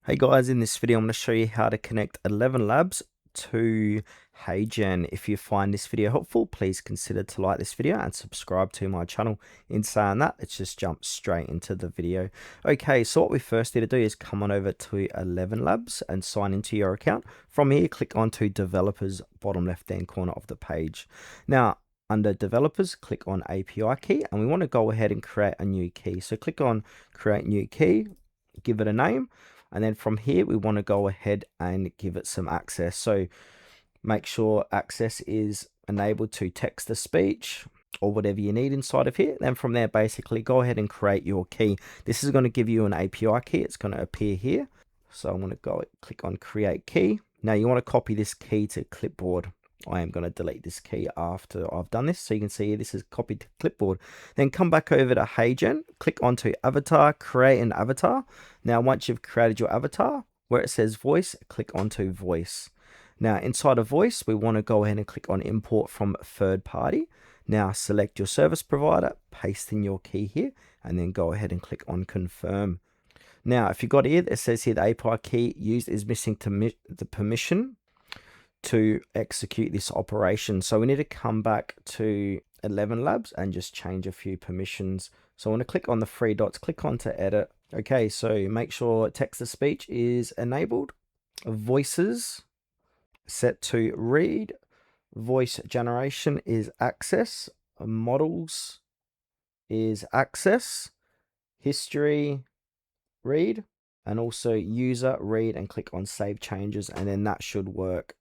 Hey guys, in this video I'm going to show you how to connect ElevenLabs to HeyGen. If you find this video helpful, please consider to like this video and subscribe to my channel. In saying that, let's just jump straight into the video. Okay, so what we first need to do is come on over to ElevenLabs and sign into your account. From here, click onto Developers, bottom left hand corner of the page. Now, under Developers, click on API key, and we want to go ahead and create a new key. So click on Create New Key, give it a name. And then from here, we want to go ahead and give it some access. So make sure access is enabled to text to speech or whatever you need inside of here. Then from there, basically go ahead and create your key. This is going to give you an API key. It's going to appear here. So I'm going to go click on create key. Now you want to copy this key to clipboard. I am going to delete this key after I've done this. So you can see this is copied to clipboard. Then come back over to HeyGen, click onto avatar, create an avatar. Now, once you've created your avatar, where it says voice, click onto voice. Now, inside of voice, we want to go ahead and click on import from third party. Now, select your service provider, paste in your key here, and then go ahead and click on confirm. Now, if you got here, it says here the API key used is missing to the permission to execute this operation. So we need to come back to ElevenLabs and just change a few permissions. So I want to click on the three dots, click on to edit. Okay, so make sure text to speech is enabled. Voices set to read. Voice generation is access. Models is access. History, read. And also user, read, and click on save changes, and then that should work.